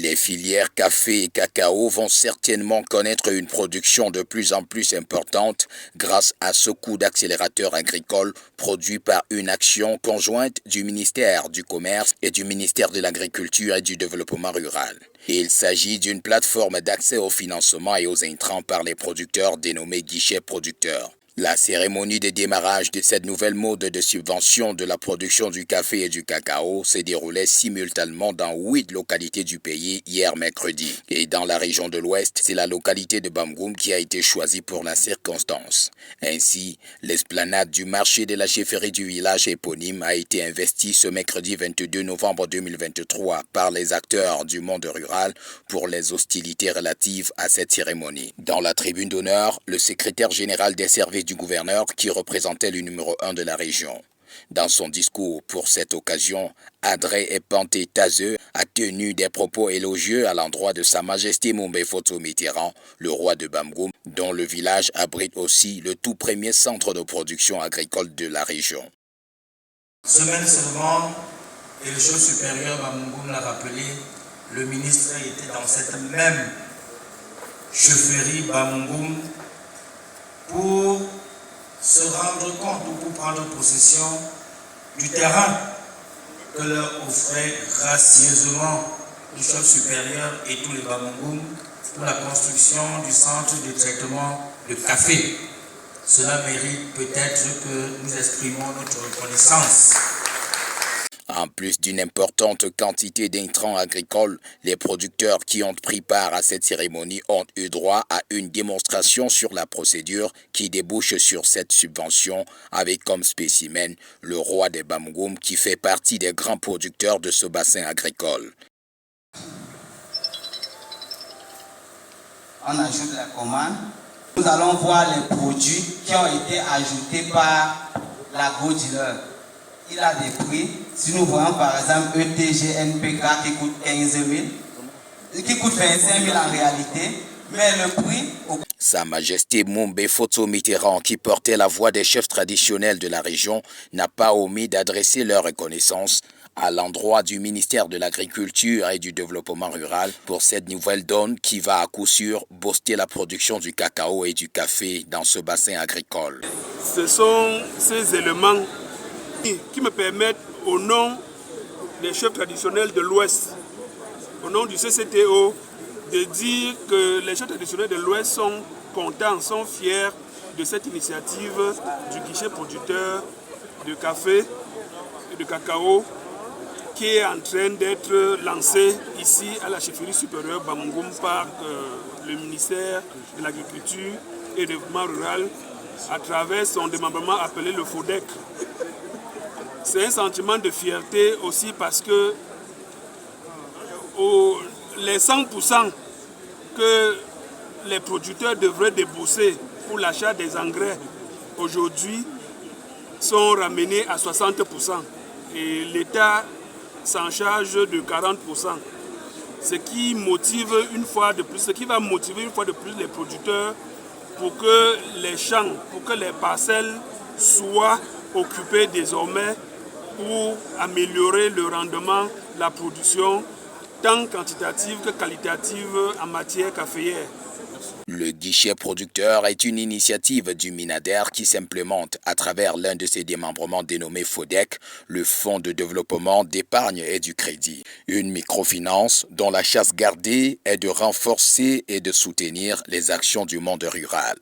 Les filières café et cacao vont certainement connaître une production de plus en plus importante grâce à ce coup d'accélérateur agricole produit par une action conjointe du ministère du Commerce et du ministère de l'Agriculture et du Développement rural. Il s'agit d'une plateforme d'accès au financement et aux intrants par les producteurs dénommée guichet producteur. La cérémonie de démarrage de cette nouvelle mode de subvention de la production du café et du cacao s'est déroulée simultanément dans 8 localités du pays hier mercredi. Et dans la région de l'Ouest, c'est la localité de Bamgoum qui a été choisie pour la circonstance. Ainsi, l'esplanade du marché de la chefferie du village éponyme a été investie ce mercredi 22 novembre 2023 par les acteurs du monde rural pour les hostilités relatives à cette cérémonie. Dans la tribune d'honneur, le secrétaire général des services du gouverneur qui représentait le numéro 1 de la région. Dans son discours pour cette occasion, Adré Epanté Tazeux a tenu des propos élogieux à l'endroit de Sa Majesté Moumbe-Foto Mitterrand, le roi de Bamgoum, dont le village abrite aussi le tout premier centre de production agricole de la région. Semaine seulement, et le chef supérieur Bamgoum l'a rappelé, le ministre était dans cette même chefferie Bamgoum pour se rendre compte ou pour prendre possession du terrain que leur offrait gracieusement le chef supérieur et tous les Bamgoum pour la construction du centre de traitement de café. Cela mérite peut-être que nous exprimons notre reconnaissance. En plus d'une importante quantité d'intrants agricoles, les producteurs qui ont pris part à cette cérémonie ont eu droit à une démonstration sur la procédure qui débouche sur cette subvention avec comme spécimen le roi des Bamgoum qui fait partie des grands producteurs de ce bassin agricole. On ajoute la commande. Nous allons voir les produits qui ont été ajoutés par l'agro-dealer. Il a des prix. Si nous voyons par exemple ETG-NPK qui coûte 15 000, qui coûte 25 000 en réalité, mais le prix... Sa Majesté Moumbe-Foto Mitterrand, qui portait la voix des chefs traditionnels de la région, n'a pas omis d'adresser leur reconnaissance à l'endroit du ministère de l'Agriculture et du Développement rural pour cette nouvelle donne qui va à coup sûr booster la production du cacao et du café dans ce bassin agricole. Ce sont ces éléments qui me permettent, au nom des chefs traditionnels de l'Ouest, au nom du CCTO, de dire que les chefs traditionnels de l'Ouest sont contents, sont fiers de cette initiative du guichet producteur de café et de cacao qui est en train d'être lancée ici à la chefferie supérieure Bamgoum par le ministère de l'Agriculture et du Développement rural à travers son démembrement appelé le FODEC. C'est un sentiment de fierté aussi parce que les 100% que les producteurs devraient débourser pour l'achat des engrais aujourd'hui sont ramenés à 60%. Et l'État s'en charge de 40%. Ce qui motive une fois de plus, ce qui va motiver une fois de plus les producteurs pour que les champs, pour que les parcelles soient occupées désormais pour améliorer le rendement, la production, tant quantitative que qualitative en matière caféière. Le guichet producteur est une initiative du Minader qui s'implémente à travers l'un de ses démembrements dénommé FODEC, le Fonds de développement d'épargne et du crédit. Une microfinance dont la chasse gardée est de renforcer et de soutenir les actions du monde rural.